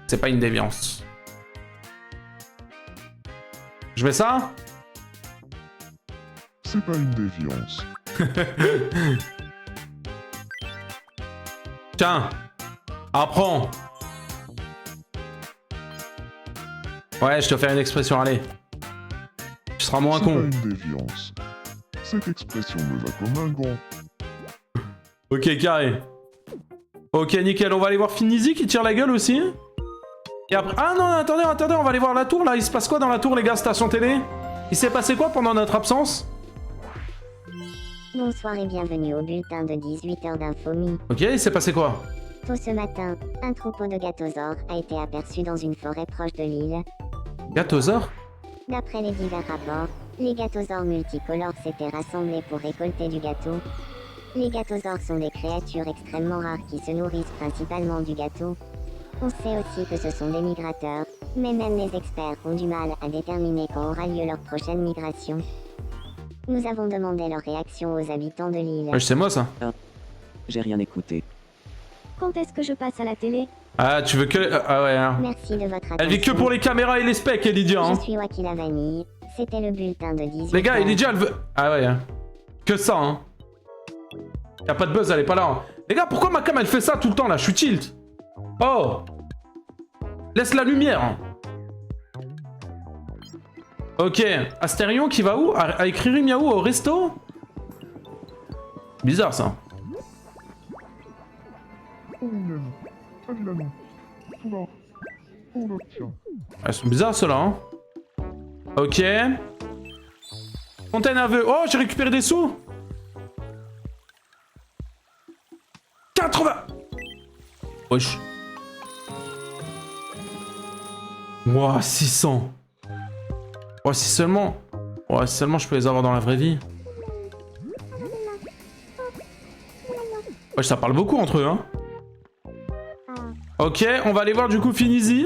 C'est pas une déviance. Je mets ça? C'est pas une déviance. Tiens. Apprends. Ouais, je te fais une expression, allez. Tu seras moins C'est pas con. une déviance. Cette expression me va comme un gant. Ok, carré. Ok, nickel. On va aller voir Finizy qui tire la gueule aussi. Et après... Ah non, attendez, on va aller voir la tour, là. Il se passe quoi dans la tour, les gars, station télé? Il s'est passé quoi pendant notre absence? Bonsoir et bienvenue au bulletin de 18h d'Infomie. Ok, il s'est passé quoi? Tôt ce matin, un troupeau de gâtosaures a été aperçu dans une forêt proche de l'île. Gâtosaure? D'après les divers rapports, les gâtosaures multicolores s'étaient rassemblés pour récolter du gâteau. Les gâtosaures sont des créatures extrêmement rares qui se nourrissent principalement du gâteau. On sait aussi que ce sont des migrateurs, mais même les experts ont du mal à déterminer quand aura lieu leur prochaine migration. Nous avons demandé leur réaction aux habitants de l'île. Ouais, c'est moi, ça. J'ai rien écouté. Quand est-ce que je passe à la télé? Ah, tu veux que... Ah ouais, hein. Merci de votre attention. Elle vit que pour les caméras et les specs, Elidia, hein. Je suis Waki la Vanille. C'était le bulletin de 18h. Les gars, Elidia, elle veut... Ah ouais, hein. Que ça, hein. Y'a pas de buzz, elle est pas là. Hein. Les gars, pourquoi ma cam, elle fait ça tout le temps, là? Je suis tilt. Oh. Laisse la lumière. Hein. Ok. Astérion qui va où? À écrire Miaou au resto? Bizarre, ça. Oh non, évidemment. Là. Oh là, tiens. Elles sont bizarres, ceux-là, hein. Ok. Fontaine à vœux. Oh, j'ai récupéré des sous. 80. Wesh. Ouah, 600. Ouais, si seulement... Ouais, si seulement je peux les avoir dans la vraie vie. Ouais, ça parle beaucoup entre eux, hein. Ok, on va aller voir du coup Finizy.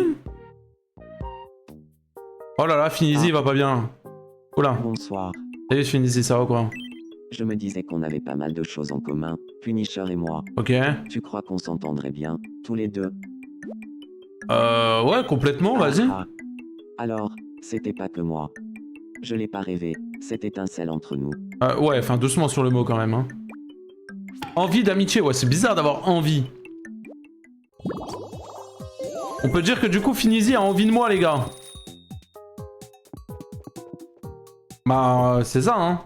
Oh là là, Finizy, il va pas bien. Oula. Bonsoir. Salut Finizy, ça va quoi? Je me disais qu'on avait pas mal de choses en commun, Punisher et moi. Ok. Tu crois qu'on s'entendrait bien, tous les deux? Ouais, complètement, vas-y. Ah. Alors, c'était pas que moi. Je l'ai pas rêvé, cette étincelle entre nous. Ouais, enfin doucement sur le mot quand même, hein. Envie d'amitié, ouais, c'est bizarre d'avoir envie. On peut dire que du coup Finizy a envie de moi, les gars. Bah, c'est ça, hein.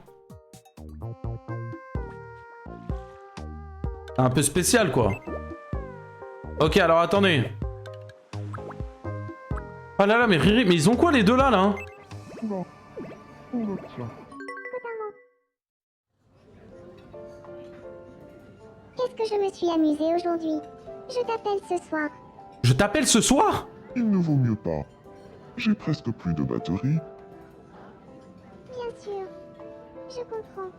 C'est un peu spécial, quoi. Ok, alors attendez. Ah là là, mais Riri, mais ils ont quoi les deux là, là? Là. Oh là, tiens. Qu'est-ce que je me suis amusée aujourd'hui? Je t'appelle ce soir. Je t'appelle ce soir? Il ne vaut mieux pas. J'ai presque plus de batterie. Bien sûr. Je comprends.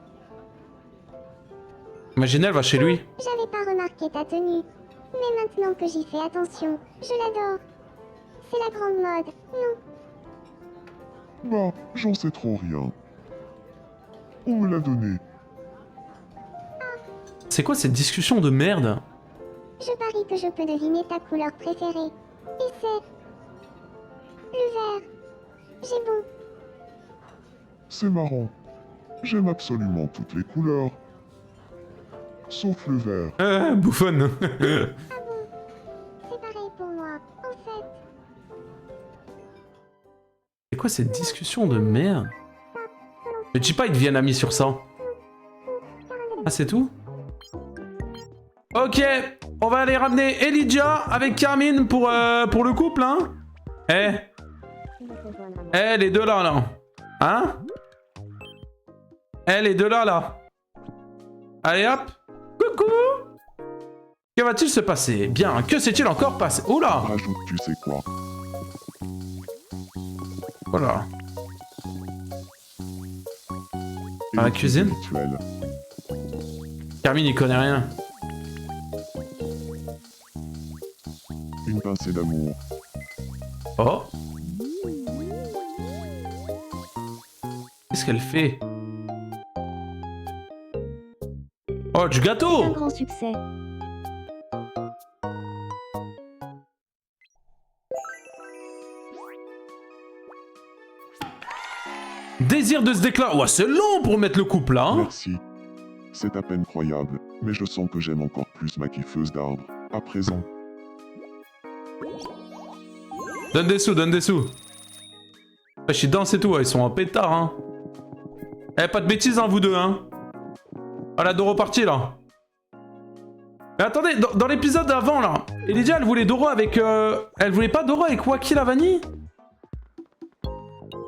Imaginez, elle va chez lui. J'avais pas remarqué ta tenue. Mais maintenant que j'y fais attention, je l'adore. C'est la grande mode, non? Bah, j'en sais trop rien. On me l'a donné. C'est quoi cette discussion de merde? Je parie que je peux deviner ta couleur préférée. Et c'est... le vert. J'ai bon. C'est marrant. J'aime absolument toutes les couleurs. Sauf le vert. Bouffonne. C'est pareil pour moi, en fait. C'est quoi cette discussion de merde? Me dis pas ils deviennent amis sur ça. Ah, c'est tout? Ok, on va aller ramener Elidia avec Carmine pour le couple, hein? Les deux là, là. Hein? Les deux là, là. Allez, hop. Coucou. Que va-t-il se passer? Bien, que s'est-il encore passé? Oula. Rajoute tu sais quoi. Voilà. Et À la le cuisine? rituel. Carmine, il connaît rien. Une pincée d'amour. Oh. Qu'est-ce qu'elle fait? Oh, du Un gâteau! grand succès. Désir de se déclarer. Ouais, c'est long pour mettre le couple là. Hein. Merci. C'est à peine croyable, mais je sens que j'aime encore plus ma kiffeuse d'arbre. À présent. Donne des sous, donne des sous. Je suis danse et tout, ouais, ils sont en pétard, hein. Eh, pas de bêtises, hein, vous deux, hein. Ah, la Doro partie, là. Mais attendez, dans l'épisode d'avant, là, Elydia, elle voulait Doro avec... Elle voulait pas Doro avec Wacky la vanille?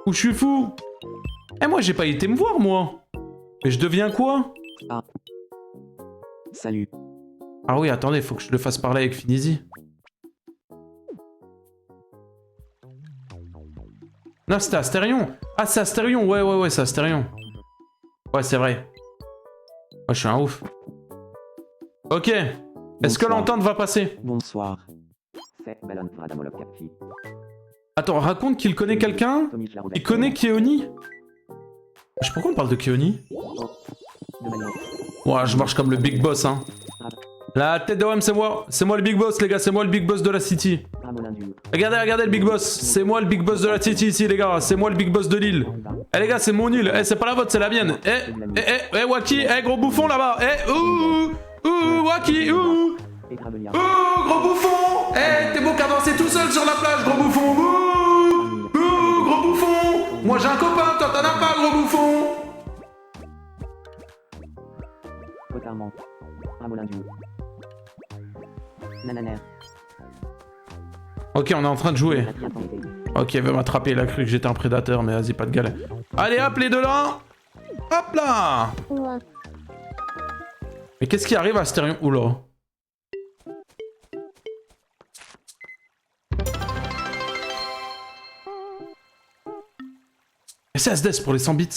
Ou je suis fou? Eh, moi, j'ai pas été me voir, moi. Mais je deviens quoi? Ah. Salut. Ah oui, attendez, faut que je le fasse parler avec Finizy. Non, c'était Astérion. Ah, c'est Astérion. Ouais, c'est Astérion. Ouais, c'est vrai. Ouais, je suis un ouf. Ok. Est-ce que Bonsoir. l'entente va passer? Bonsoir. C'est Bellon Fradamolokapfi. Attends, raconte qu'il connaît quelqu'un. Il connaît Keoni. Je sais pas pourquoi on parle de Keoni. De manière. Ouais, je marche comme le big boss, hein. La tête de WAM, c'est moi. C'est moi le big boss, les gars. C'est moi le big boss de la city. Regardez le big boss. C'est moi le big boss de la city ici, les gars. C'est moi le big boss de l'île. Eh, les gars, c'est mon île. Eh, c'est pas la vôtre, c'est la mienne. Wacky. Eh, gros bouffon là-bas. Wacky. Gros bouffon. Eh, t'es beau qu'à danser tout seul sur la plage, gros bouffon. Gros bouffon. Moi, j'ai un copain. Toi, t'en as pas, gros bouffon. Potarment. Ramolindu. Nananer. Ok, on est en train de jouer. Ok, elle veut m'attraper. Elle a cru que j'étais un prédateur, mais vas-y, pas de galère. Allez, hop, les deux là. Hop là. Ouais. Mais qu'est-ce qui arrive à Astérion? Oula. Et c'est SDS pour les 100 bits.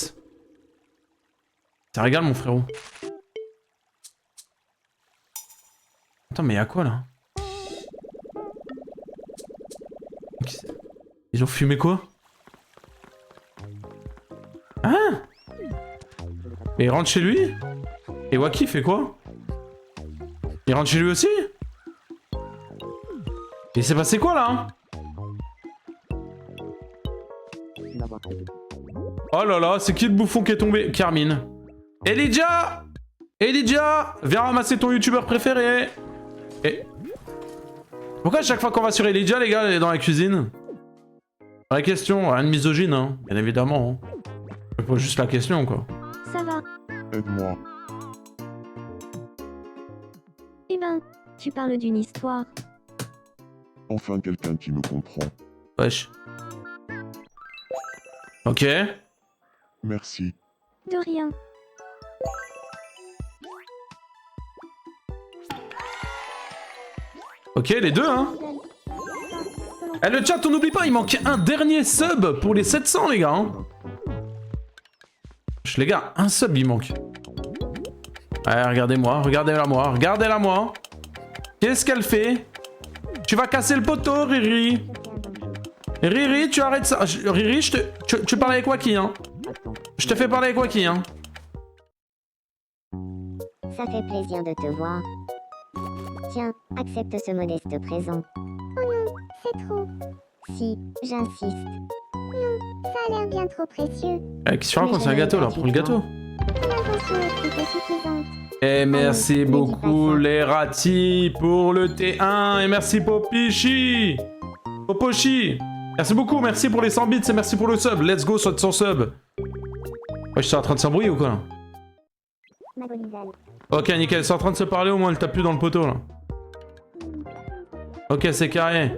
Ça régale, mon frérot. Attends, mais y'a quoi là? Ils ont fumé quoi? Hein? Mais il rentre chez lui? Et Wacky fait quoi? Il rentre chez lui aussi? Et il s'est passé quoi là? Oh là là, c'est qui le bouffon qui est tombé? Carmine. Elydia! Elydia! Viens ramasser ton youtubeur préféré! Et... Pourquoi à chaque fois qu'on va sur Elydia, les gars, elle est dans la cuisine? Vraie question, rien de misogyne, hein, bien évidemment. Hein. Je pose juste la question, quoi. Ça va. Aide-moi. Eh ben, tu parles d'une histoire. Enfin quelqu'un qui me comprend. Wesh. Ok. Merci. De rien. Ok, les deux, hein. Eh, le chat, on n'oublie pas, il manque un dernier sub pour les 700, les gars. Hein. Les gars, un sub, il manque. Ouais, regardez-moi, regardez-la moi, regardez-la moi. Qu'est-ce qu'elle fait? Tu vas casser le poteau, Riri. Riri, tu arrêtes ça. Riri, tu parles avec Wacky, hein. Je te fais parler avec Wacky, hein. Ça fait plaisir de te voir. Tiens, accepte ce modeste présent. Oh non, c'est trop. Si, j'insiste. Non, ça a l'air bien trop précieux. Eh, qu'est-ce que tu racontes? C'est un gâteau, là. Prends le gâteau. L'intention est plutôt suffisante. Et merci ne dis beaucoup pas ça. les ratis pour le T1 et merci Popichi. Popochi. Merci beaucoup, merci pour les 100 bits et merci pour le sub. Let's go, soit 100 subs. Ouais, je suis en train de s'embrouiller ou quoi là? Magolisal. Ok, nickel, c'est en train de se parler, au moins elle tape plus dans le poteau là. Ok, c'est carré.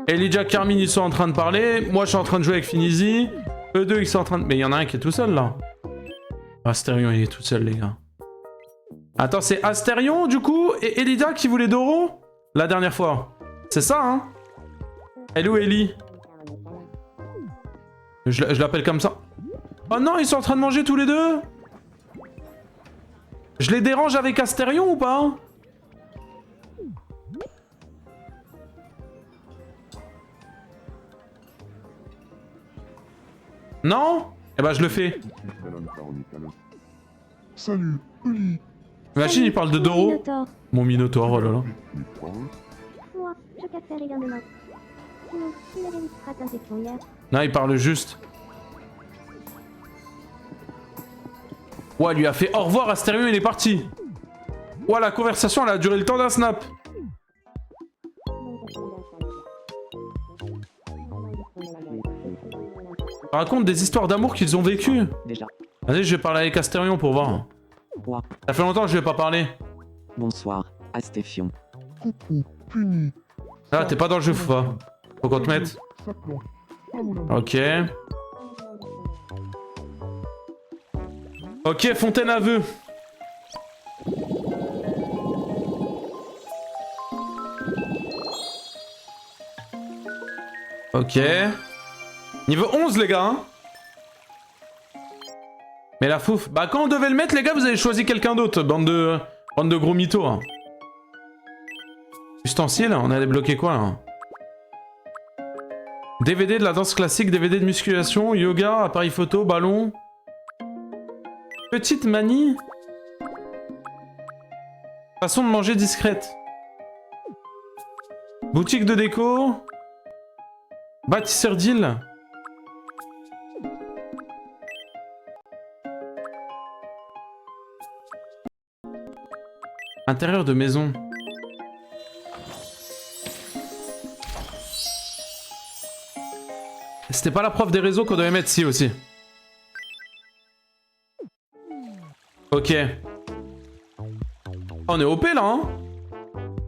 Elydia, Carmine, ils sont en train de parler. Moi, je suis en train de jouer avec Finizy. Eux deux, ils sont en train de... Mais il y en a un qui est tout seul là. Astérion, il est tout seul, les gars. Attends, c'est Astérion du coup et Elydia qui voulait Doro la dernière fois. C'est ça, hein? Elle est où, Ellie? Je l'appelle comme ça. Oh non, ils sont en train de manger tous les deux. Je les dérange avec Astérion ou pas? Non? Eh ben je le fais. Salut, Oli. Machine, il parle de Doro. Minotaure. Mon Minotaure, oh là là. Moi, je capte les gars de mort. Sinon, tu me réussiras teinter ton hier. Non, il parle juste. Ouais, elle lui a fait au revoir, Astérion, il est parti. Ouais, la conversation, elle a duré le temps d'un snap. Raconte des histoires d'amour qu'ils ont vécues. Déjà. Vas-y, je vais parler avec Astérion pour voir. Ouah. Ça fait longtemps que je lui ai pas parlé. Bonsoir, Astéfion. Ah, t'es pas dans le jeu, faut pas. Faut qu'on te mette. Ok. Ok, Fontaine à vœux. Ok. Niveau 11, les gars. Hein. Mais la fouf. Bah, quand on devait le mettre, les gars, vous avez choisi quelqu'un d'autre. Bande de gros mythos. Hein. Ustensiles, on a débloqué quoi, là? DVD de la danse classique, DVD de musculation, yoga, appareil photo, ballon. Petite manie. Façon de manger discrète. Boutique de déco. Bâtisseur d'île. Intérieur de maison. C'était pas la prof des réseaux qu'on devait mettre si aussi. Ok. On est OP là, hein.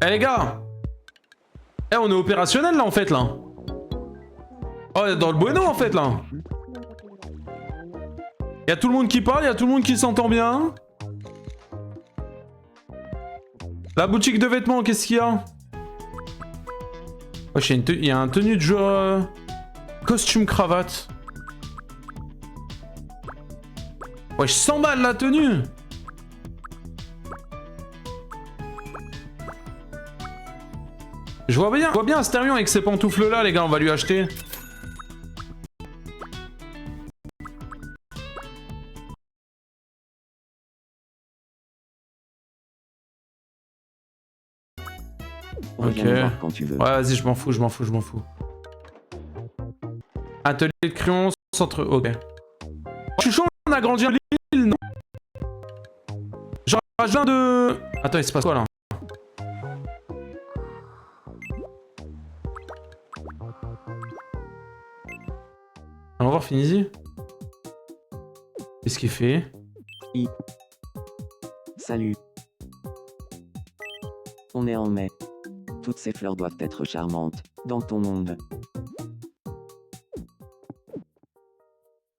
Eh les gars. Eh, on est opérationnel là en fait là. Oh, on est dans le bueno en fait là. Y'a tout le monde qui parle, y'a tout le monde qui s'entend bien. La boutique de vêtements, qu'est-ce qu'il y a? Oh, il y a un tenue de jour. Costume cravate. Wesh, 100 balles la tenue. Je vois bien Astérion avec ces pantoufles là, les gars, on va lui acheter. Reviens me voir quand tu veux. Ouais, vas-y, je m'en fous. Atelier de crayon, centre... Ok. Je suis chaud, on a grandi à l'île, non? Genre, je viens de... Attends, il se passe quoi, là? Allons voir Finizy. Qu'est-ce qu'il fait? Salut. On est en mai. Toutes ces fleurs doivent être charmantes, dans ton monde.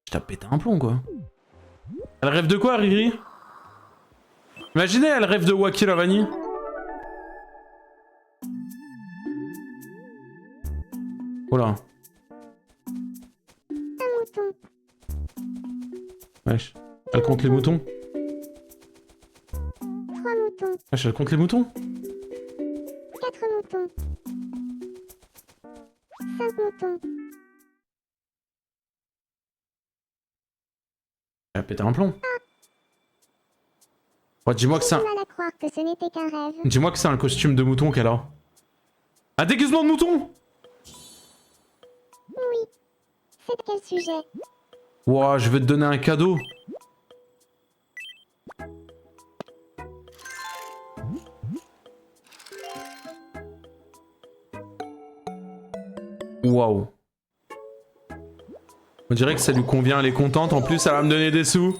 Je t'ai pété un plomb, quoi. Elle rêve de quoi, Riri? Imaginez, elle rêve de Waki Lavani. Oh là. Un mouton. Wesh. Elle compte les moutons. 3 moutons. Wesh, elle compte les moutons. 4 moutons. 5 moutons. Elle a pété un plomb. Oh, dis-moi que c'est un... J'ai du mal à croire que ce n'était qu'un rêve. Dis-moi que c'est un costume de mouton qu'elle a. Un déguisement de mouton? Oui. C'est de quel sujet? Ouah, je vais te donner un cadeau. Waouh. On dirait que ça lui convient, elle est contente. En plus, elle va me donner des sous.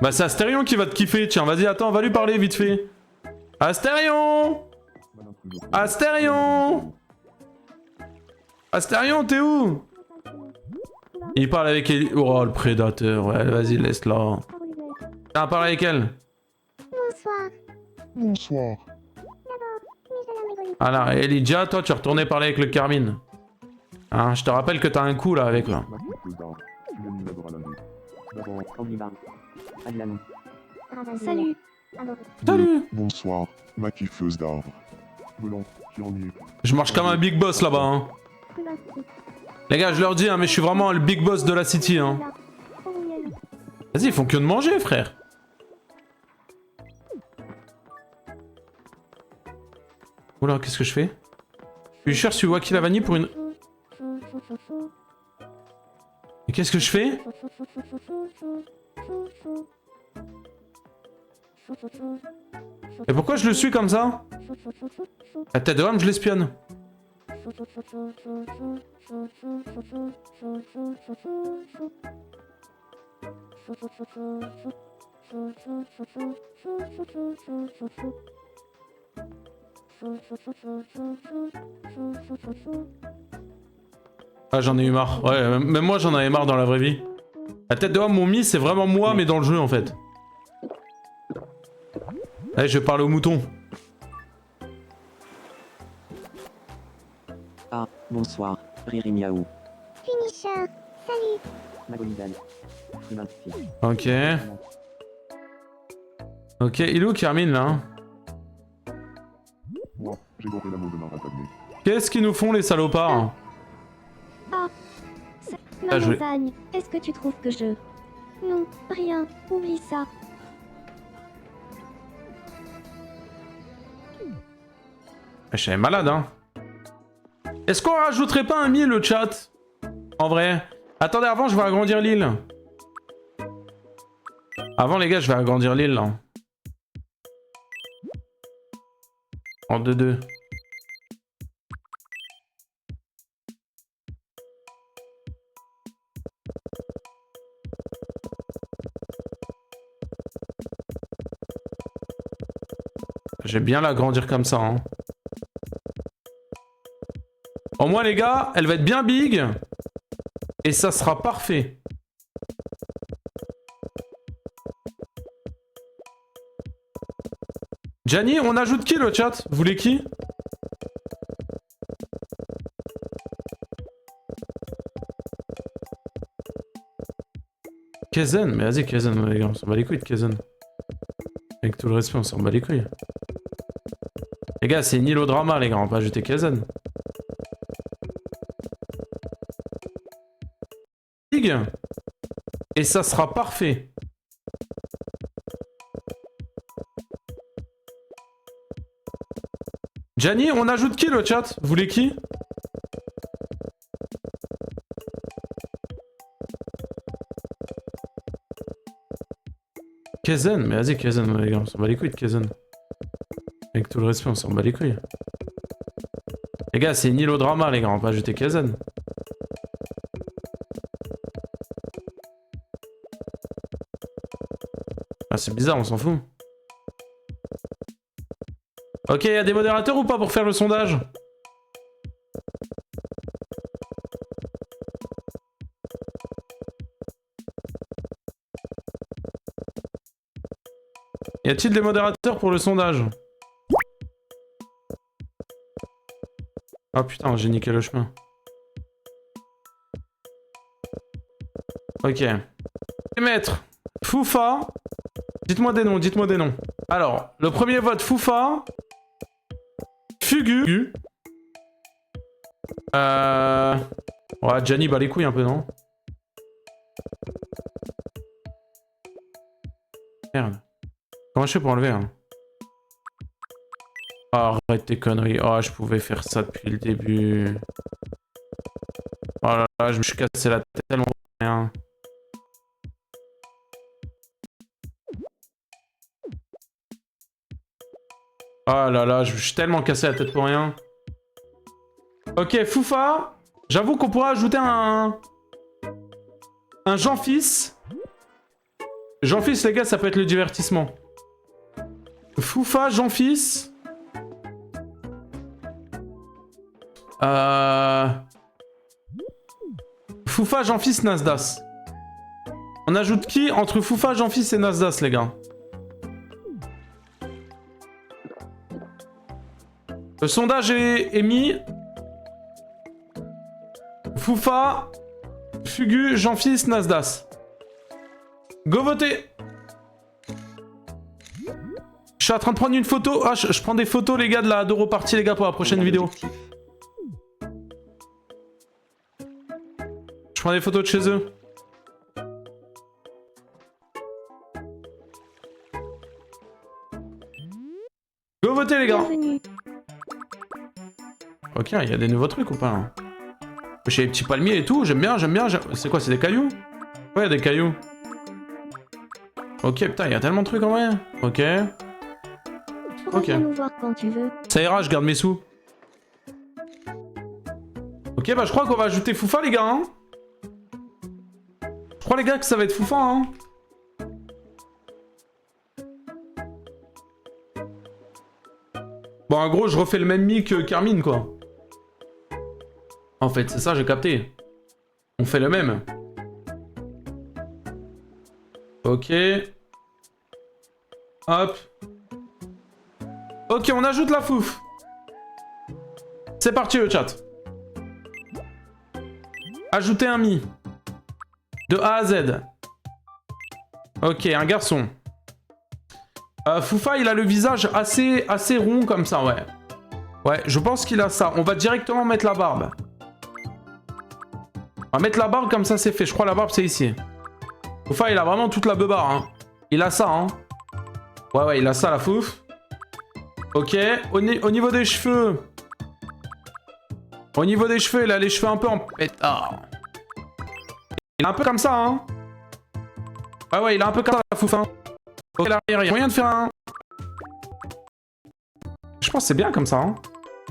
Bah, c'est Astérion qui va te kiffer. Tiens, vas-y, attends, va lui parler vite fait. Astérion! Astérion! Astérion, t'es où? Il parle avec elle. Oh, le prédateur. Ouais, vas-y, laisse-la. Tiens, parle avec elle. Bonsoir. Bonsoir. Mais je l'aime rigolo. Alors, Elijah, toi, tu retournais parler avec le Carmine. Hein, je te rappelle que t'as un coup là avec là. Ma kiffeuse d'arbre, tu m'aimes l'adore à la vue. D'abord, Obliba. Adlanou. Salut. Salut! bonsoir, ma kiffeuse d'arbre. Volant, qui en est. Je marche comme un big boss là-bas. Hein. Les gars, je leur dis, hein, mais je suis vraiment le big boss de la city. Hein. Vas-y, ils font que de manger, frère. Oula, qu'est-ce que je fais? Je cherche sur Waki Lavani pour une... Mais Qu'est-ce que je fais? Et pourquoi je le suis comme ça? La tête de homme, je l'espionne. Ah, j'en ai eu marre. Ouais, même moi j'en avais marre dans la vraie vie. La tête de homme, mon mi, c'est vraiment moi, mais dans le jeu en fait. Allez, je vais parler au mouton. Ah, bonsoir, Riri Miaou. Finisher. Salut. Magolidal. Fruminti. Ok. Ok, il est où Carmine là hein? Moi, j'ai goré l'amour de ma ratanée. Qu'est-ce qu'ils nous font les salopards? Ma je vais- montagne. Est-ce que tu trouves que je... Non, rien. Oublie ça. Je suis malade hein. Est-ce qu'on rajouterait pas un 1000 le chat? En vrai. Attendez, avant je vais agrandir l'île. Avant les gars, je vais agrandir l'île là. En 2-2. Je vais bien l'agrandir comme ça. Hein. Au moins les gars, elle va être bien big. Et ça sera parfait. Gianni, on ajoute qui le chat? Vous voulez qui? Kezen, mais vas-y Kezen les gars, on s'en bat les couilles de Kezen. Avec tout le respect, on s'en bat les couilles. Les gars, c'est une île au drama les gars, on va pas ajouter Kezen. Big. Et ça sera parfait. Gianni, on ajoute qui le chat? Vous voulez qui? Kezen, mais vas-y Kezen les gars, on s'en bat les couilles de Kezen. Avec tout le respect, on s'en bat les couilles. Les gars, c'est une île au drama les gars, on va pas ajouter Kezen. Ah c'est bizarre, on s'en fout. Ok, y a des modérateurs ou pas pour faire le sondage? Y a-t-il des modérateurs pour le sondage? Ah putain, j'ai niqué le chemin. Ok. Maître, Foufa. Dites-moi des noms, dites-moi des noms. Alors, le premier vote, Foufa. Fugu. Ouais, Gianni bat les couilles un peu, non? Merde. Comment je fais pour enlever, hein? Oh, arrête tes conneries. Oh, je pouvais faire ça depuis le début. Oh là là, je me suis cassé la tête tellement pour rien. Oh là là, je me suis tellement cassé la tête pour rien. Ok, Foufa. J'avoue qu'on pourra ajouter un Jean-Fils. Jean-Fils, les gars, ça peut être le divertissement. Foufa, Jean-Fils. Foufa, Jean-Fils, Nasdas. On ajoute qui entre Foufa, Jean-Fils et Nasdas, les gars? Le sondage est mis. Foufa, Fugu, Jean-Fils, Nasdas. Go voter. Je suis en train de prendre une photo. Ah, je prends des photos, les gars, de la d'Europarty, les gars, pour la prochaine vidéo. Je prends des photos de chez eux. Go voter, les gars. Bienvenue. Ok, il y a des nouveaux trucs ou pas hein? J'ai les petits palmiers et tout, j'aime bien. C'est quoi, c'est des cailloux? Ouais, des cailloux. Ok, putain, il y a tellement de trucs en vrai. Ok. Tu pourras Ok. venir nous voir quand tu veux. Ça ira, je garde mes sous. Ok, bah je crois qu'on va ajouter Foufa, les gars. Hein. Je crois, les gars, que ça va être Foufa. Hein. Bon, en gros, je refais le même mic que Carmine, quoi. En fait, c'est ça, j'ai capté. On fait le même. Ok. Hop. Ok, on ajoute la fouf. C'est parti, le chat. Ajouter un mi. De A à Z. Ok, un garçon. Foufa, il a le visage assez rond comme ça, ouais. Ouais, je pense qu'il a ça. On va directement mettre la barbe. On va mettre la barbe comme ça, c'est fait. Je crois la barbe, c'est ici. Foufa, il a vraiment toute la beubare, hein. Il a ça, hein. Ouais, il a ça, la fouf. Ok, au niveau des cheveux... Au niveau des cheveux, il a les cheveux un peu en pétard. Il est un peu comme ça, hein. Ouais, il est un peu comme ça, la fouf, hein. Ok, là, il y a moyen de faire un... Je pense que c'est bien comme ça, hein.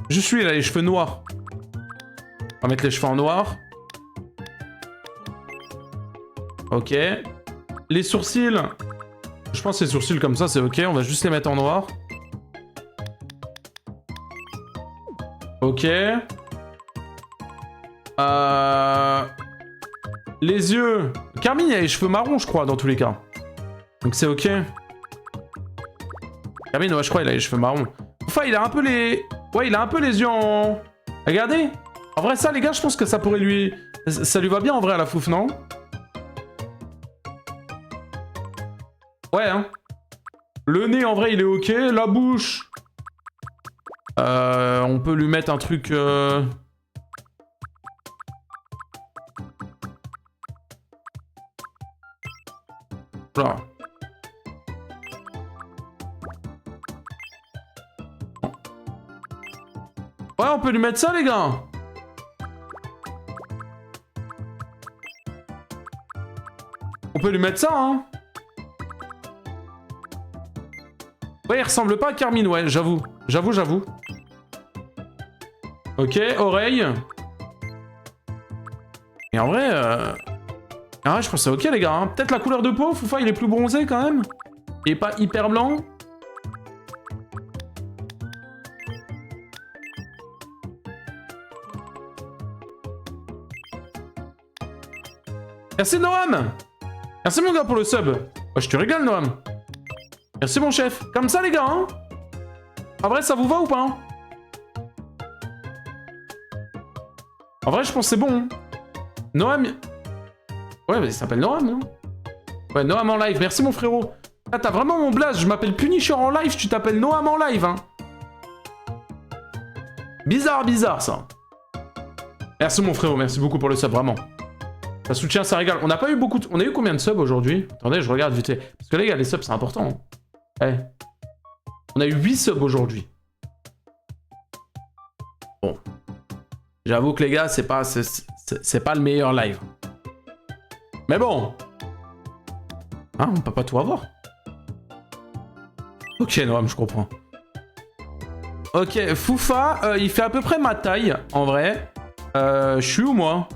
Juste lui, il a les cheveux noirs. On va mettre les cheveux en noir. Ok. Les sourcils... Je pense que les sourcils comme ça, c'est ok. On va juste les mettre en noir. Ok. Les yeux... Carmine, il a les cheveux marrons, je crois, dans tous les cas. Donc c'est ok. Carmine, ouais, je crois, il a les cheveux marrons. Enfin, il a un peu les... Ouais, il a un peu les yeux en... Regardez. En vrai, ça, les gars, je pense que ça pourrait lui... Ça lui va bien, en vrai, à la fouf, non? Ouais, hein. Le nez, en vrai, il est ok. La bouche... on peut lui mettre un truc... Voilà. Ouais, on peut lui mettre ça, les gars. On peut lui mettre ça, hein. Ouais, il ressemble pas à Carmine, ouais, j'avoue. J'avoue. Ok, oreille. Et en vrai, ah, je pense que c'est ok, les gars. Hein. Peut-être la couleur de peau, Foufa, il est plus bronzé, quand même. Il est pas hyper blanc. Merci, Noam. Merci, mon gars, pour le sub. Ouais, je te régale, Noam. Merci, mon chef. Comme ça, les gars, hein. En vrai, ça vous va ou pas, hein? En vrai, je pense que c'est bon. Hein. Noam... Ouais, mais il s'appelle Noam, non? Ouais, Noam en live. Merci, mon frérot. Ah, t'as vraiment mon blaze. Je m'appelle Punisher en live. Tu t'appelles Noam en live, hein. Bizarre, ça. Merci, mon frérot. Merci beaucoup pour le sub, vraiment. Ça soutient, ça régale. On n'a pas eu beaucoup de... On a eu combien de subs aujourd'hui? Attendez, je regarde vite fait. Parce que les gars, les subs, c'est important. Hein. Ouais. On a eu 8 subs aujourd'hui. Bon. J'avoue que les gars, c'est pas le meilleur live. Mais bon. Hein, on peut pas tout avoir. Ok, Noam, je comprends. Ok, Foufa, il fait à peu près ma taille, en vrai. Je suis où, moi?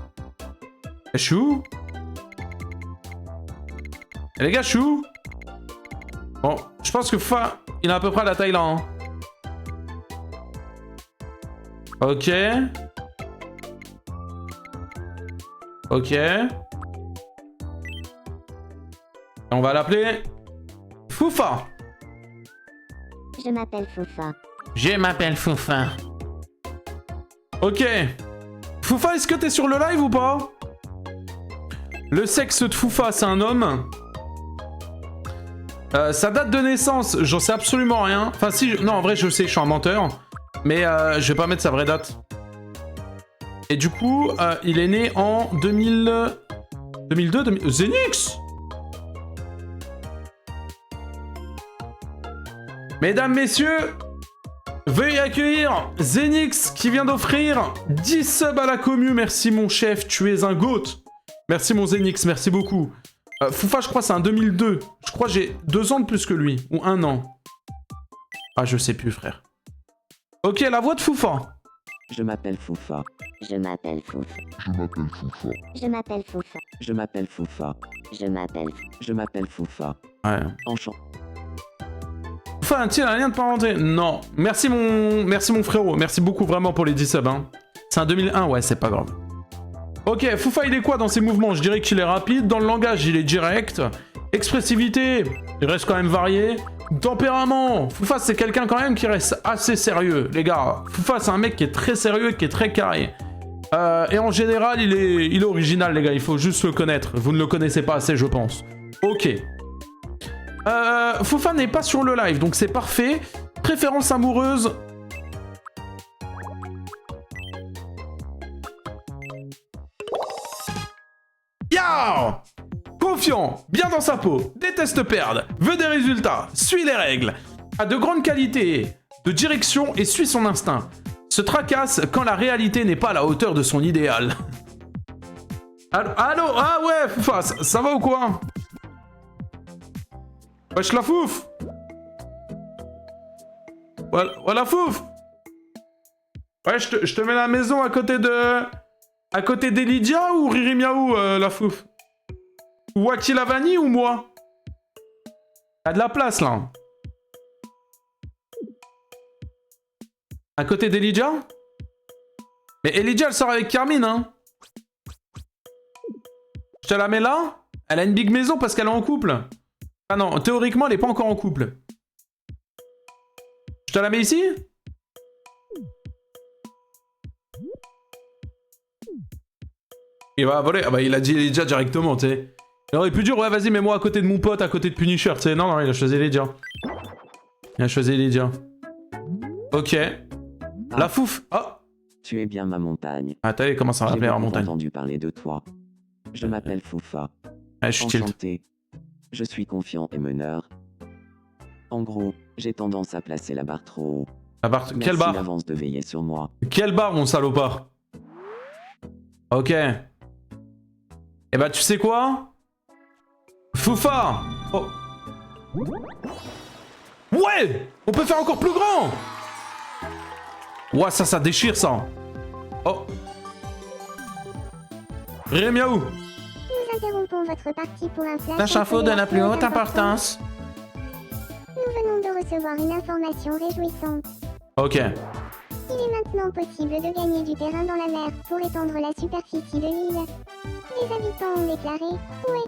Je suis où? Et les gars, je suis où? Bon, je pense que Foufa, il a à peu près la taille là. Hein. Ok. Ok. Et on va l'appeler... Foufa. Je m'appelle Foufa. Je m'appelle Foufa. Ok. Foufa, est-ce que t'es sur le live ou pas? Le sexe de Foufa, c'est un homme. Sa date de naissance, j'en sais absolument rien. Enfin, si... Non, en vrai, je sais, je suis un menteur. Mais je vais pas mettre sa vraie date. Et du coup, il est né en 2002... Zenix! Mesdames, messieurs, Veuillez accueillir Zenix qui vient d'offrir 10 subs à la commu. Merci mon chef, tu es un goat. Merci mon Zenix, merci beaucoup. Foufa, je crois c'est un 2002. Je crois que j'ai 2 ans de plus que lui. Ou 1 an. Ah, je sais plus, frère. Ok, la voix de Foufa. Je m'appelle Foufa. Je m'appelle Foufa. Je m'appelle Foufa. Je m'appelle Foufa. Je m'appelle Foufa. Je m'appelle. Je m'appelle Foufa. Ouais. Enchanté. Foufa, un-t-il un lien de parenté? Non. Merci mon frérot. Merci beaucoup vraiment pour les 10 subs. Hein. C'est un 2001, ouais, c'est pas grave. Ok, Foufa, il est quoi dans ses mouvements? Je dirais qu'il est rapide. Dans le langage, il est direct. Expressivité, il reste quand même varié. Tempérament, Foufa, c'est quelqu'un quand même qui reste assez sérieux, les gars. Foufa, c'est un mec qui est très sérieux, qui est très carré. Et en général, il est original, les gars. Il faut juste le connaître. Vous ne le connaissez pas assez, je pense. Ok. Foufa n'est pas sur le live, donc c'est parfait. Préférence amoureuse. Ya! Confiant, bien dans sa peau, déteste perdre, veut des résultats, suit les règles, a de grandes qualités de direction et suit son instinct. Se tracasse quand la réalité n'est pas à la hauteur de son idéal. Allô, allô? Ah ouais, Foufa, ça va ou quoi? Wesh la fouf! Voilà fouf! Ouais, je te mets la maison à côté de... À côté d'Elydia ou Riri Miaou, la fouf? Ou Aki Vanille ou moi? Y'a de la place, là. À côté d'Elydia? Mais Elydia, elle sort avec Carmine, hein? Je te la mets là? Elle a une big maison parce qu'elle est en couple. Ah non, théoriquement, elle est pas encore en couple. Je te la mets ici? Il va voler. Ah bah, il a dit Elydia directement, tu sais. Il aurait pu dire, ouais, vas-y, mets-moi à côté de mon pote, à côté de Punisher, tu sais. Non, non, il a choisi Elydia. Il a choisi Elydia. Ok. La fouf. Oh. Tu es bien ma montagne. Ah, t'as vu comment ça va J'ai appeler la beaucoup montagne. entendu parler de toi. Je m'appelle Foufa. Ah, je suis tilt. Enchanté. Je suis confiant et meneur. En gros, j'ai tendance à placer la barre trop haut. La barre... Quelle Merci barre? d'avance de veiller sur moi. Quelle barre, mon salopard? Ok. Eh bah, tu sais quoi? Foufa! Oh. Ouais! On peut faire encore plus grand! Ouah, ça déchire, ça! Oh! Rémiaou! Nous interrompons votre partie pour un flash. Lâche info de la plus haute importance. Nous venons de recevoir une information réjouissante. Ok. Il est maintenant possible de gagner du terrain dans la mer pour étendre la superficie de l'île. Les habitants ont déclaré, ouais,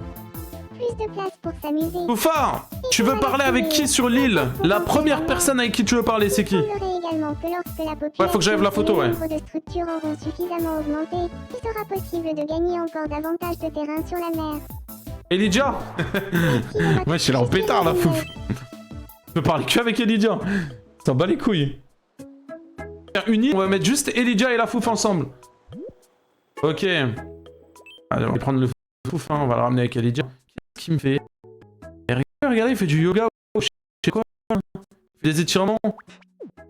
plus de place pour s'amuser. Foufa! Tu veux parler avec qui sur l'île? La première personne avec qui tu veux parler, c'est qui? Il semblerait également que lorsque la population Ouais, faut que j'enlève la photo, et ouais. le nombre de structures auront suffisamment augmenté, il sera possible de gagner encore davantage de terrain sur la mer. Elydia? Ouais, je suis là en pétard, la fouf. Je peux parler que avec Elydia. T'en bats les couilles. Unis, on va mettre juste Elydia et la fouf ensemble. Ok. Allez, on va prendre le fouf, hein, on va le ramener avec Elydia. Qu'est-ce qu'il me fait? Et regardez, il fait du yoga. Je sais quoi. Il fait des étirements.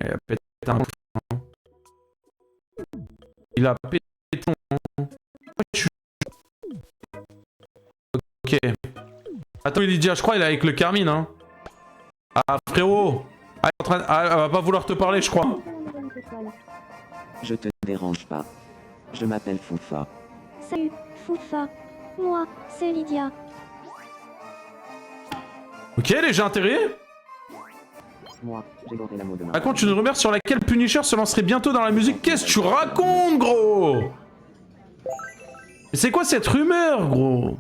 Il a pété un... Il a pété un... Ok. Attends, Elydia, je crois il est avec le Carmine, hein. Ah, frérot. Ah, elle va pas vouloir te parler, je crois. Je te dérange pas. Je m'appelle Foufa. Salut, Foufa. Moi, c'est Lydia. Ok, les gens intéressés. Moi, j'ai goré la mot de ma... Raconte une rumeur sur laquelle Punisher se lancerait bientôt dans la musique. Qu'est-ce que tu racontes, gros? Mais c'est quoi cette rumeur, gros?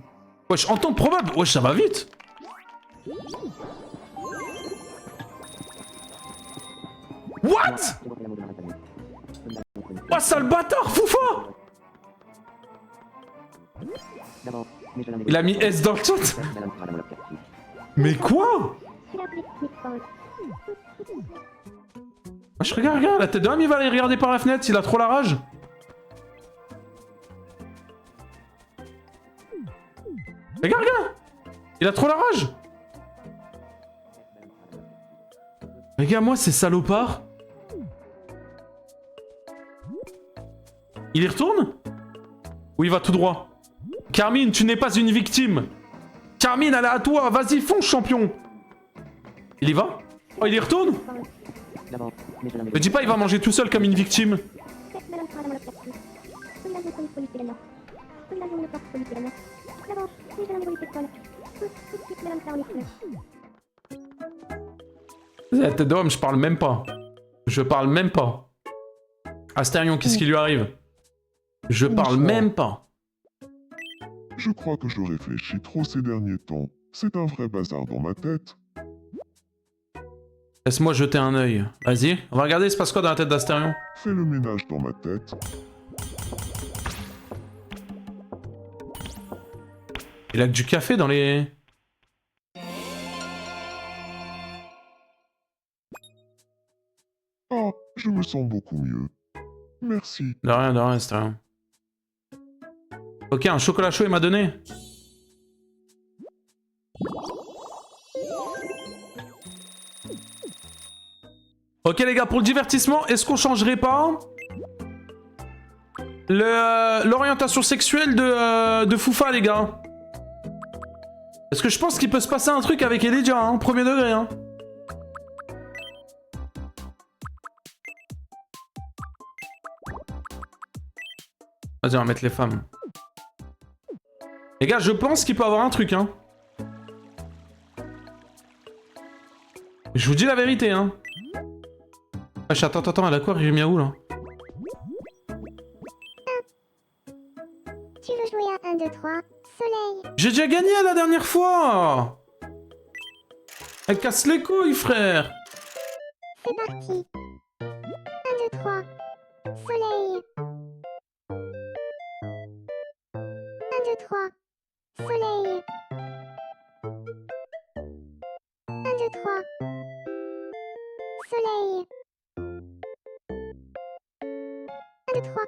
Wesh, en temps probable. Wesh, ça va vite. What? Oh, sale bâtard, Foufa! Il a mis S dans le chat. Mais quoi? Je regarde, la tête de l'homme, il va aller regarder par la fenêtre, il a trop la rage. Regarde, il a trop la rage. Regarde-moi ces salopards. Il y retourne? Ou il va tout droit? Carmine, tu n'es pas une victime. Carmine, elle est à toi. Vas-y, fonce, champion. Il y va? Oh, il y retourne? D'abord, mais je Me dis pas, il va manger tout seul comme une victime. La tête d'homme, je parle même pas. Je parle même pas. Astérion, qu'est-ce qui lui arrive? Je parle même pas. Je crois que je réfléchis trop ces derniers temps. C'est un vrai bazar dans ma tête. Laisse-moi jeter un œil. Vas-y, on va regarder il se passe quoi dans la tête d'Astérion. Fais le ménage dans ma tête. Il a que du café dans les... Oh, je me sens beaucoup mieux. Merci. De rien, Astérion. Ok, un chocolat chaud il m'a donné. Ok les gars, pour le divertissement, est-ce qu'on changerait pas l'orientation sexuelle de Foufa les gars? Parce que je pense qu'il peut se passer un truc avec Elijah, hein, premier degré. Hein. Vas-y, on va mettre les femmes. Les gars, je pense qu'il peut avoir un truc, hein. Je vous dis la vérité, hein. Wesh, attends, elle a quoi, Rimiaou, là? Tu veux jouer à 1, 2, 3, soleil. J'ai déjà gagné la dernière fois. Elle casse les couilles, frère. C'est parti. 1, 2, 3, soleil. 1, 2, 3, soleil. 1, 2, 3, soleil. 1, 2, 3.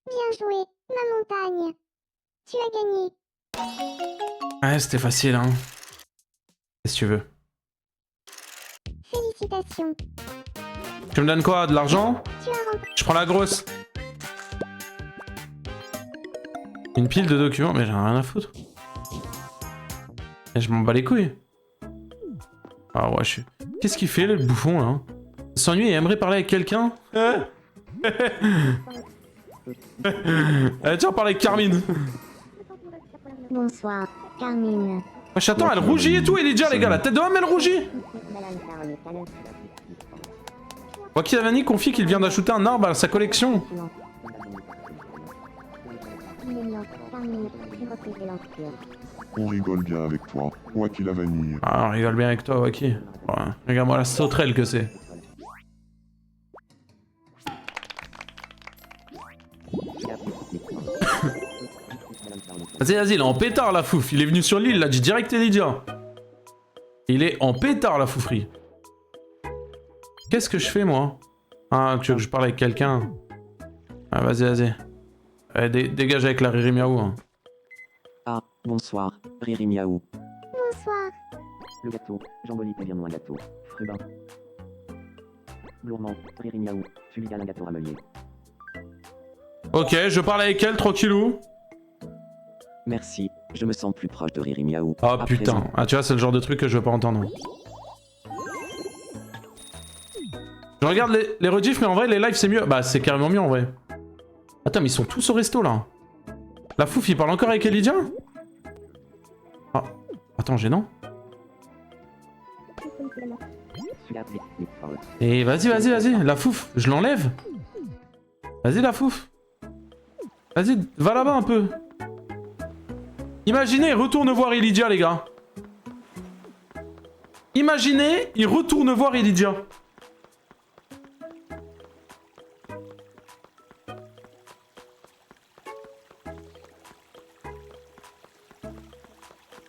Bien joué, ma montagne. Tu as gagné. Ouais, c'était facile, hein. Qu'est-ce que tu veux? Félicitations. Tu me donnes quoi? De l'argent? Tu as remporté. Je prends la grosse. Une pile de documents, mais j'en ai rien à foutre. Et je m'en bats les couilles. Ah ouais, je suis... Qu'est-ce qu'il fait, le bouffon, là? Il s'ennuie et aimerait parler avec quelqu'un? Tiens, on parle avec Carmine. Bonsoir, Carmine. Wesh, attends, elle rougit et tout, Elijah, les gars, la tête de homme, elle rougit. Wakilavani confie qu'il vient d'ajouter un arbre à sa collection. On rigole bien avec toi. Wakilavani. Ah, on rigole bien avec toi, Waki. Ouais, regarde-moi la sauterelle que c'est. Vas-y, il est en pétard, la fouf. Il est venu sur l'île, il a dit direct Elijah. Il est en pétard, la foufferie. Qu'est-ce que je fais, moi? Ah, tu veux que je parle avec quelqu'un? Ah, vas-y. Allez, dégage avec la Riri Miaou. Hein. Ah, bonsoir, Riri Miaou. Bonsoir. Le gâteau, Jambolite est bien un gâteau. Rubin. Gourmand, Riri Miaou, tu lui gagnes un gâteau ramelier. Ok, je parle avec elle, tranquillou. Merci, je me sens plus proche de Riri Miaou. Oh À putain, présent. ah tu vois, c'est le genre de truc que je veux pas entendre. Je regarde les rediffs, mais en vrai, les lives c'est mieux. Bah, c'est carrément mieux en vrai. Attends, mais ils sont tous au resto là. La fouf, il parle encore avec Elijah? Ah, attends, gênant. Et vas-y, la fouf, je l'enlève. Vas-y, la fouf. Vas-y, va là-bas un peu. Imaginez, il retourne voir Elijah, les gars. Imaginez, il retourne voir Elijah.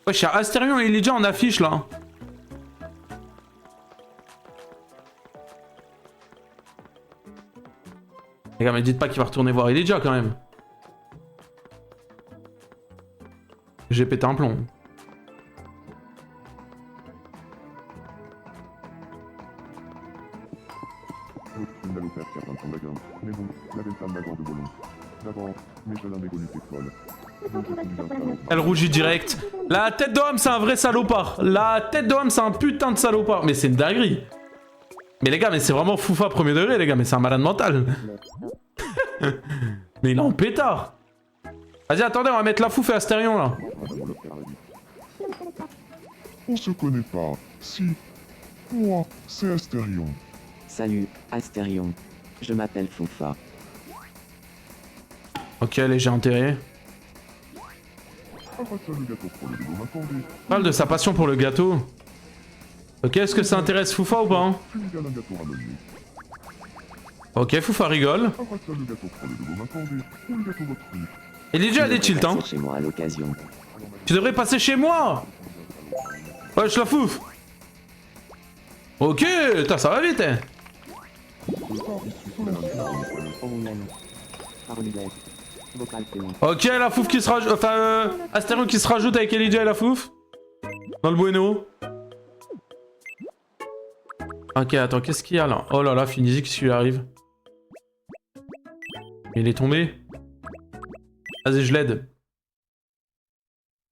Wesh, y'a Astérion et Elijah en affiche, là. Les gars, mais dites pas qu'il va retourner voir Elijah, quand même. J'ai pété un plomb. pour la gamme. Mais bon, la belle femme m'adore de Bolon. D'abord, mais je l'aime égolite folle. Donc je suis un talent. Elle rougit direct. La tête d'homme, c'est un vrai salopard. La tête d'homme, c'est un putain de salopard. Mais c'est une dinguerie. Mais les gars, mais c'est vraiment Foufa premier degré, les gars. Mais c'est un malade mental. Mais il est en pétard. Vas-y, attendez, on va mettre la Fouf et Astérion, là. On se connaît pas. Si. Moi, c'est Astérion. Salut, Astérion. Je m'appelle Foufa. Ok, léger intérêt. Arrête ça, le gâteau pour le boulot, m'attendez. Parle de sa passion pour le gâteau. Ok, est-ce que ça intéresse Foufa ou pas hein? Tu me gagnes un gâteau à mener. Ok, Foufa rigole. Arrête ça, le gâteau pour le boulot, m'attendez. Ou le gâteau votre prix. Et DJ a des tilts, hein. Chez moi à l'occasion. Tu devrais passer chez moi. Ouais, je la fouf. Ok, ça va vite, hein. Ok, la fouf qui se rajoute... Enfin, Astérion qui se rajoute avec Elijah et la fouf. Dans le bueno. Ok, attends, qu'est-ce qu'il y a là? Oh là là, Finizy, qu'est-ce qui lui arrive? Il est tombé. Vas-y, je l'aide.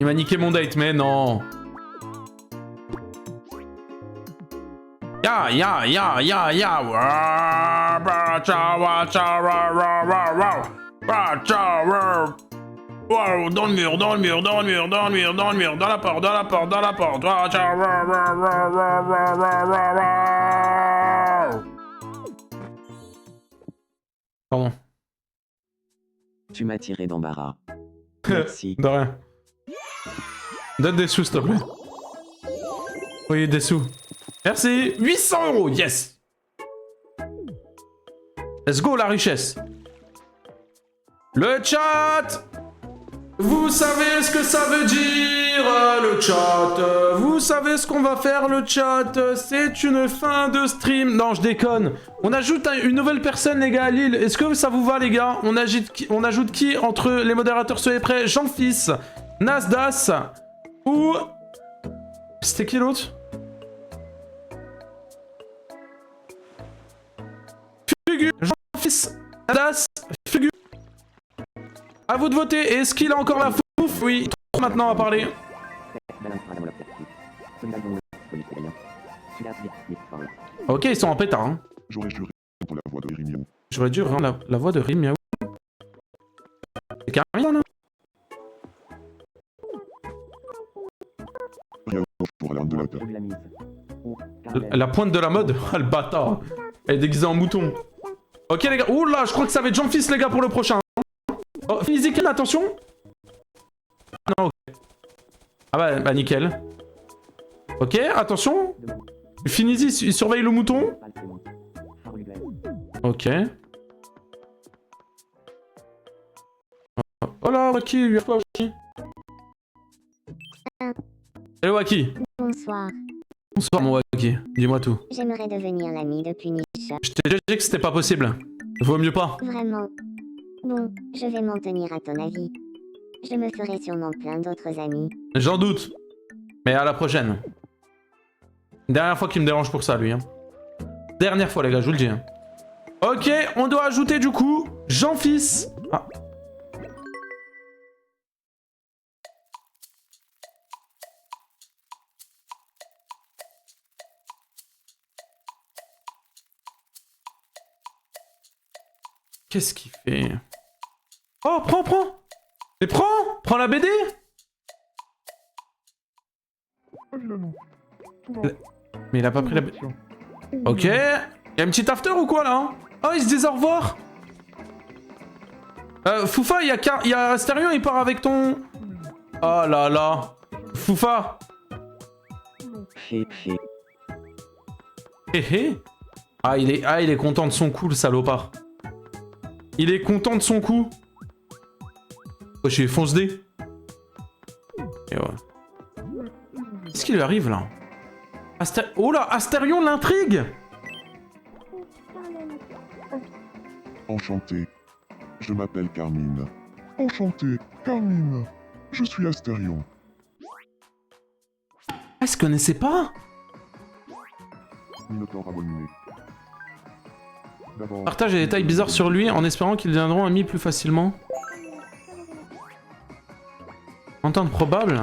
Il m'a niqué mon date, mais non. Ya, ya, ya, ya, ya. Wow, dans le mur, dans le mur, dans le mur, dans le mur, dans le mur, dans la porte, dans la porte, dans la porte. Pardon. Tu m'as tiré d'embarras. Merci. De rien. Donne des sous, s'il te plaît. Oui, des sous. Merci. 800 €, yes. Let's go, la richesse. Le chat. Vous savez ce que ça veut dire, le chat. Vous savez ce qu'on va faire, le chat. C'est une fin de stream. Non, je déconne. On ajoute une nouvelle personne, les gars, à Lille. Est-ce que ça vous va, les gars? On ajoute qui entre les modérateurs? Soyez prêts. Jean-Fils, Nasdas ou... C'était qui l'autre? Fugu. Jean-Fils, Nasdas, Fugu. À vous de voter. Est-ce qu'il a encore la fouf? Oui, trop maintenant à parler. Ok, ils sont en pétard. Hein. J'aurais juré pour la voix de Rimio. J'aurais dû rendre la voix de Rim. C'est carrément là. Rien pour l'un de la terre. La pointe de la mode. Ah, le bâtard. Elle est déguisée en mouton. Ok, les gars. Ouh là, je crois que ça va être Jean-Fils, les gars, pour le prochain. Oh, Physical, attention. Non, ok. Ah bah nickel. Ok, attention. Finizy, il surveille le mouton. Ok. Oh là, Waki, lui quoi, Waki? Salut Waki. Bonsoir. Bonsoir mon Waki, dis-moi tout. J'aimerais devenir l'ami de Punish. Je t'ai déjà dit que c'était pas possible. Vaut mieux pas. Vraiment. Bon, je vais m'en tenir à ton avis. Je me ferai sûrement plein d'autres amis. J'en doute. Mais à la prochaine. Dernière fois qu'il me dérange pour ça, lui. Hein. Dernière fois, les gars, je vous le dis. Hein. Ok, on doit ajouter du coup Jean-Fils. Ah. Qu'est-ce qu'il fait? Oh, prends! Mais prends la BD! Mais il a pas pris la BD. Ok. Y'a une petite after ou quoi là? Oh, ils se disent au revoir. Foufa, il y a Astérion, il part avec ton... Oh là là. Foufa. Hé hé. Ah, il est content de son coup, le salopard. Il est content de son coup. Oh, j'ai fonce D. Et ouais. Qu'est-ce qui lui arrive là? Oh là, Astérion l'intrigue. Enchanté. Je m'appelle Carmine. Enchanté, Carmine. Je suis Astérion. Ah, ils se connaissaient pas? Minotaure abominé. D'abord, Partage des détails bizarres sur lui en espérant qu'ils deviendront amis plus facilement. Entente probable.